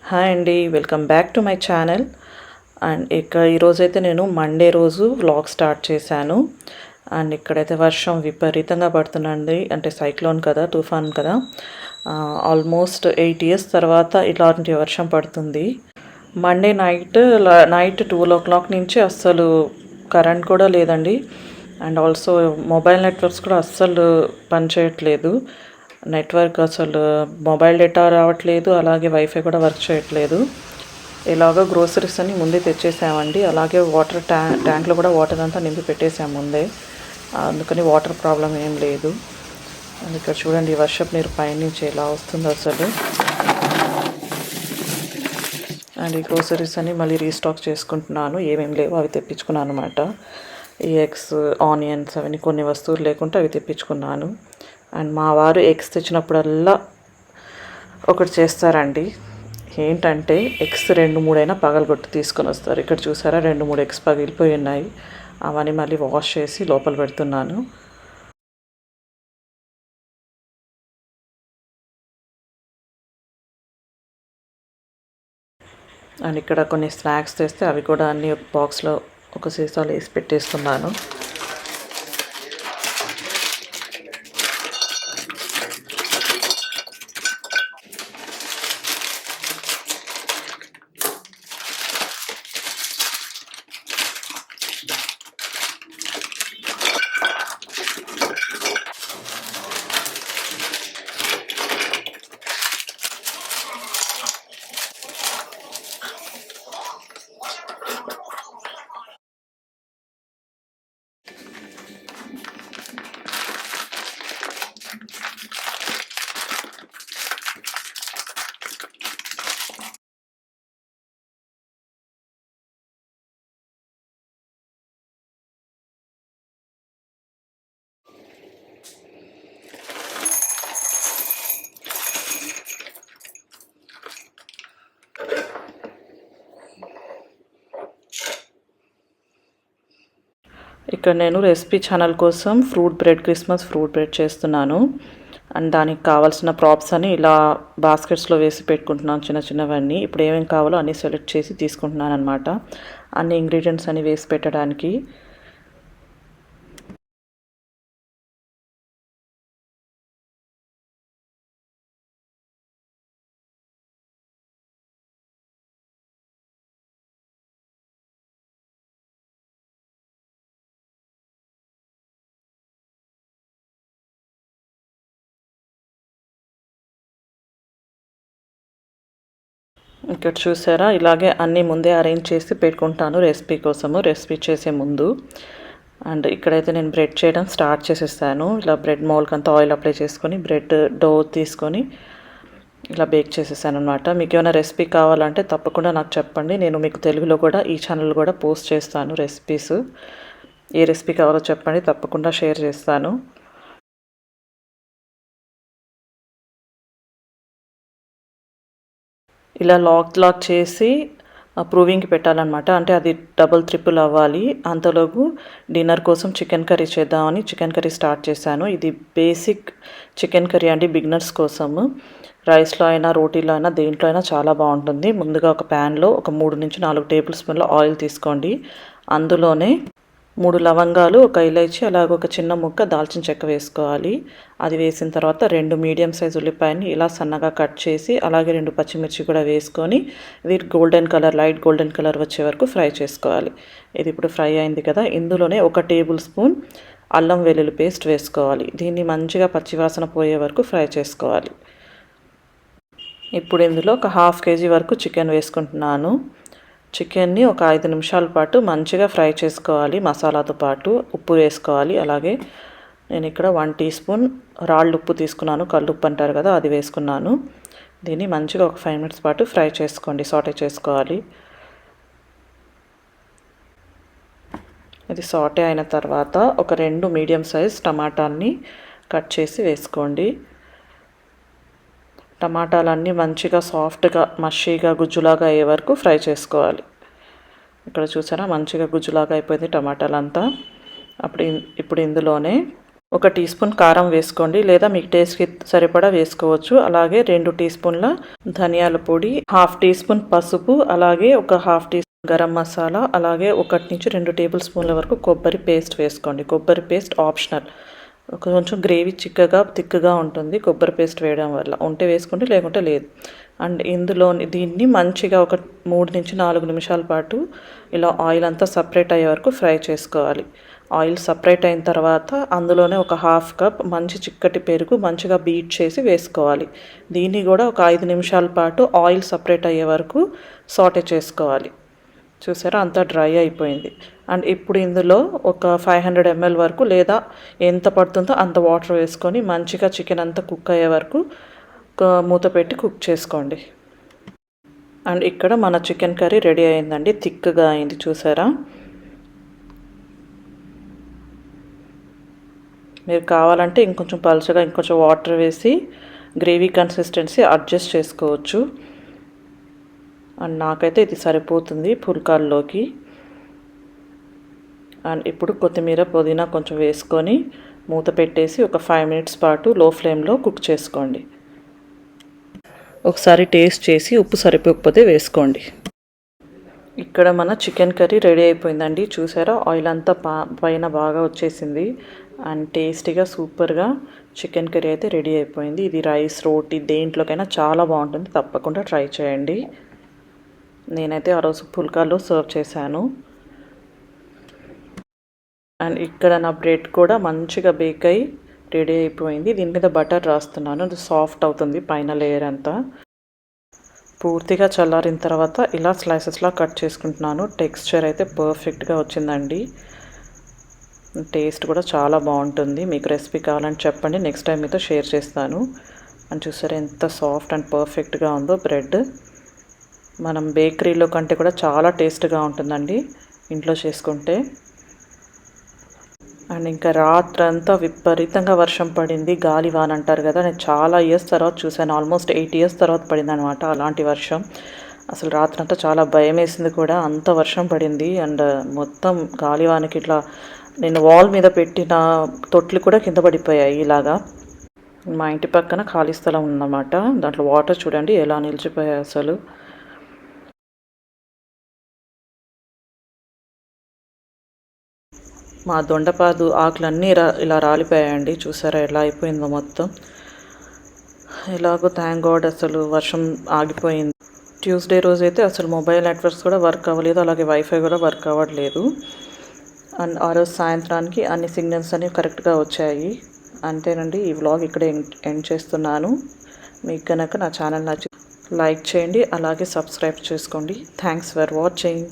Hi అండి, welcome back to my channel. And ఈరోజైతే నేను మండే రోజు వ్లాగ్ స్టార్ట్ చేశాను. అండ్ ఇక్కడైతే వర్షం విపరీతంగా పడుతుందండి. అంటే సైక్లోన్ కదా, తుఫాన్ కదా. ఆల్మోస్ట్ 8 ఇయర్స్ తర్వాత ఇలాంటి వర్షం పడుతుంది. మండే నైట్ 12 o'clock నుంచి అస్సలు కరెంట్ కూడా లేదండి. అండ్ ఆల్సో మొబైల్ నెట్వర్క్స్ కూడా అస్సలు పనిచేయట్లేదు. నెట్వర్క్ అసలు మొబైల్ డేటా రావట్లేదు, అలాగే వైఫై కూడా వర్క్ చేయట్లేదు. ఇలాగ గ్రోసరీస్ అన్ని ముందే తెచ్చేసామండి. అలాగే వాటర్ ట్యాంక్లో కూడా వాటర్ అంతా నింపి పెట్టేసాము ముందే. అందుకని వాటర్ ప్రాబ్లం ఏం లేదు. ఇక్కడ చూడండి, వర్షపు నీరు పైనుంచి ఎలా వస్తుందో అసలు. అండ్ ఈ గ్రోసరీస్ అన్ని మళ్ళీ రీస్టాక్ చేసుకుంటున్నాను. ఏమేమి లేవో అవి తెప్పించుకున్నాను అనమాట. ఈ ఎగ్స్, ఆనియన్స్ అవన్నీ కొన్ని వస్తువులు లేకుంటే అవి తెప్పించుకున్నాను. అండ్ మా వారు ఎగ్స్ తెచ్చినప్పుడల్లా ఒకటి చేస్తారండి. ఏంటంటే ఎగ్స్ 2-3 అయినా పగలగొట్టి తీసుకొని వస్తారు. ఇక్కడ చూసారా, 2-3 ఎగ్స్ పగిలిపోయి ఉన్నాయి. అవన్నీ మళ్ళీ వాష్ చేసి లోపల పెడుతున్నాను. అండ్ ఇక్కడ కొన్ని స్నాక్స్ తెస్తే అవి కూడా అన్ని ఒక బాక్స్లో ఒక సీసాలో వేసి పెట్టేస్తున్నాను. ఇక్కడ నేను రెసిపీ ఛానల్ కోసం క్రిస్మస్ ఫ్రూట్ బ్రెడ్ చేస్తున్నాను. అండ్ దానికి కావాల్సిన ప్రాప్స్ అని ఇలా బాస్కెట్స్లో వేసి పెట్టుకుంటున్నాను, చిన్న చిన్నవన్నీ. ఇప్పుడు ఏమేమి కావాలో అన్నీ సెలెక్ట్ చేసి తీసుకుంటున్నాను అనమాట, అన్ని ఇంగ్రీడియంట్స్ అన్ని వేసి పెట్టడానికి. ఇక్కడ చూసారా, ఇలాగే అన్నీ ముందే అరేంజ్ చేసి పెట్టుకుంటాను రెసిపీ చేసే ముందు. అండ్ ఇక్కడైతే నేను బ్రెడ్ చేయడం స్టార్ట్ చేసేస్తాను. ఇలా బ్రెడ్ మౌల్కి అంతా ఆయిల్ అప్లై చేసుకొని బ్రెడ్ డో తీసుకొని ఇలా బేక్ చేసేసాను అనమాట. మీకు ఏమైనా రెసిపీ కావాలంటే తప్పకుండా నాకు చెప్పండి. నేను మీకు తెలుగులో కూడా ఈ ఛానల్ కూడా పోస్ట్ చేస్తాను రెసిపీస్. ఏ రెసిపీ కావాలో చెప్పండి, తప్పకుండా షేర్ చేస్తాను. ఇలా లాక్ చేసి ప్రూవింగ్కి పెట్టాలన్నమాట. అంటే అది డబుల్ ట్రిపుల్ అవ్వాలి. అంతలోపు డిన్నర్ కోసం చికెన్ కర్రీ చేద్దామని చికెన్ కర్రీ స్టార్ట్ చేశాను. ఇది బేసిక్ చికెన్ కర్రీ అండి, బిగినర్స్ కోసము. రైస్లో అయినా రోటీలో అయినా దేంట్లో అయినా చాలా బాగుంటుంది. ముందుగా ఒక ప్యాన్లో ఒక 3-4 టేబుల్ స్పూన్ల ఆయిల్ తీసుకోండి. అందులోనే 3 లవంగాలు, ఒక ఇలైచి, అలాగే ఒక చిన్న ముక్క దాల్చిన చెక్క వేసుకోవాలి. అది వేసిన తర్వాత 2 మీడియం సైజ్ ఉల్లిపాయని ఇలా సన్నగా కట్ చేసి, అలాగే 2 పచ్చిమిర్చి కూడా వేసుకొని ఇది లైట్ గోల్డెన్ కలర్ వచ్చే వరకు ఫ్రై చేసుకోవాలి. ఇది ఇప్పుడు ఫ్రై అయింది కదా, ఇందులోనే 1 టేబుల్ స్పూన్ అల్లం వెల్లుల్లి పేస్ట్ వేసుకోవాలి. దీన్ని మంచిగా పచ్చివాసన పోయే వరకు ఫ్రై చేసుకోవాలి. ఇప్పుడు ఇందులో ఒక 1/2 kg వరకు చికెన్ వేసుకుంటున్నాను. చికెన్ని ఒక 5 నిమిషాల పాటు మంచిగా ఫ్రై చేసుకోవాలి. మసాలాతో పాటు ఉప్పు వేసుకోవాలి. అలాగే నేను ఇక్కడ 1 టీ స్పూన్ రాళ్ళు ఉప్పు తీసుకున్నాను, కల్లుప్పు అంటారు కదా, అది వేసుకున్నాను. దీన్ని మంచిగా ఒక 5 minutes పాటు ఫ్రై చేసుకోండి, సాటే చేసుకోవాలి. ఇది సాటే అయిన తర్వాత ఒక 2 మీడియం సైజ్ టమాటాన్ని కట్ చేసి వేసుకోండి. టమాటాలన్నీ మంచిగా సాఫ్ట్గా మషీగా గుజ్జులాగా అయ్యే వరకు ఫ్రై చేసుకోవాలి. ఇక్కడ చూసారా, మంచిగా గుజ్జులాగా అయిపోయింది టమాటాలంతా. ఇప్పుడు ఇందులోనే 1 టీ స్పూన్ కారం వేసుకోండి, లేదా మీకు టేస్ట్‌కి సరిపడా వేసుకోవచ్చు. అలాగే 2 టీ స్పూన్ల ధనియాల పొడి, హాఫ్ టీ స్పూన్ పసుపు, అలాగే ఒక half tea spoon garam masala, అలాగే 1-2 టేబుల్ స్పూన్ల వరకు కొబ్బరి పేస్ట్ వేసుకోండి. కొబ్బరి పేస్ట్ ఆప్షనల్. కొంచెం గ్రేవీ థిక్‌గా ఉంటుంది కొబ్బరి పేస్ట్ వేయడం వల్ల. ఉంటే వేసుకోండి, లేకుంటే లేదు. అండ్ దీన్ని మంచిగా ఒక 3-4 నిమిషాల పాటు ఇలా ఆయిల్ అంతా సపరేట్ అయ్యే వరకు ఫ్రై చేసుకోవాలి. ఆయిల్ సపరేట్ అయిన తర్వాత అందులోనే ఒక హాఫ్ కప్ మంచి చిక్కటి పెరుగు మంచిగా బీట్ చేసి వేసుకోవాలి. దీన్ని కూడా ఒక 5 నిమిషాల పాటు ఆయిల్ సపరేట్ అయ్యే వరకు సాటే చేసుకోవాలి. చూసారా, అంతా డ్రై అయిపోయింది. అండ్ ఇప్పుడు ఇందులో ఒక 500 ml వరకు, లేదా ఎంత పడుతుందో అంత వాటర్ వేసుకొని మంచిగా చికెన్ అంతా కుక్ అయ్యే వరకు మూత పెట్టి కుక్ చేసుకోండి. అండ్ ఇక్కడ మన చికెన్ కర్రీ రెడీ అయిందండి. థిక్గా అయింది, చూసారా. మీరు కావాలంటే ఇంకొంచెం పలుచగా ఇంకొంచెం వాటర్ వేసి గ్రేవీ కన్సిస్టెన్సీ అడ్జస్ట్ చేసుకోవచ్చు. అండ్ నాకైతే ఇది సరిపోతుంది పుల్కాల్లోకి. అండ్ ఇప్పుడు కొత్తిమీర పుదీనా కొంచెం వేసుకొని మూత పెట్టేసి ఒక 5 మినిట్స్ పాటు లో ఫ్లేమ్లో కుక్ చేసుకోండి. ఒకసారి టేస్ట్ చేసి ఉప్పు సరిపోకపోతే వేసుకోండి. ఇక్కడ మన చికెన్ కర్రీ రెడీ అయిపోయిందండి. చూసారా, ఆయిల్ అంతా పైన బాగా వచ్చేసింది. అండ్ టేస్టీగా సూపర్గా చికెన్ కర్రీ అయితే రెడీ అయిపోయింది. ఇది రైస్, రోటీ దేంట్లోకైనా చాలా బాగుంటుంది. తప్పకుండా ట్రై చేయండి. నేనైతే ఆ రోజు పుల్కాలో సర్వ్ చేశాను. అండ్ ఇక్కడ నా బ్రెడ్ కూడా మంచిగా బేక్ అయ్యి రెడీ అయిపోయింది. దీని మీద బటర్ రాస్తున్నాను, అది సాఫ్ట్ అవుతుంది పైన లేయర్ అంతా. పూర్తిగా చల్లారిన తర్వాత ఇలా స్లైసెస్లా కట్ చేసుకుంటున్నాను. టెక్స్చర్ అయితే పర్ఫెక్ట్గా వచ్చిందండి. టేస్ట్ కూడా చాలా బాగుంటుంది. మీకు రెసిపీ కావాలని చెప్పండి, నెక్స్ట్ టైం మీతో షేర్ చేస్తాను. అని చూసారా ఎంత సాఫ్ట్ అండ్ పర్ఫెక్ట్గా ఉందో బ్రెడ్. మనం బేకరీలో కంటే కూడా చాలా టేస్ట్గా ఉంటుందండి ఇంట్లో చేసుకుంటే. అండ్ ఇంకా రాత్రంతా విపరీతంగా వర్షం పడింది. గాలి వాన అంటారు కదా, నేను చాలా ఇయర్స్ తర్వాత చూశాను. ఆల్మోస్ట్ 8 ఇయర్స్ తర్వాత పడింది అనమాట అలాంటి వర్షం. అసలు రాత్రంతా చాలా భయం వేసింది కూడా, అంత వర్షం పడింది. అండ్ మొత్తం గాలివానకి ఇట్లా నేను వాల్ మీద పెట్టిన తొట్లు కూడా కింద పడిపోయాయి ఇలాగా. మా ఇంటి పక్కన ఖాళీ స్థలం ఉందన్నమాట, దాంట్లో వాటర్ చూడండి ఎలా నిలిచిపోయాయి అసలు. మా దొండపాదు ఆకులన్నీ ఇలా రాలిపోయాయండి. చూసారా ఎలా అయిపోయిందో మొత్తం. ఎలాగో థ్యాంక్ గాడ్ అసలు వర్షం ఆగిపోయింది. ట్యూస్డే రోజైతే అసలు మొబైల్ నెట్వర్క్స్ కూడా వర్క్ అవ్వలేదు, అలాగే వైఫై కూడా వర్క్ అవ్వట్లేదు. అండ్ ఆ రోజు సాయంత్రానికి అన్ని సిగ్నల్స్ అన్నీ కరెక్ట్గా వచ్చాయి. అంతేనండి, ఈ వ్లాగ్ ఇక్కడ ఎండ్ చేస్తున్నాను. మీకు కనుక నా ఛానల్ నచ్చి లైక్ చేయండి, అలాగే సబ్స్క్రైబ్ చేసుకోండి. Thanks for watching.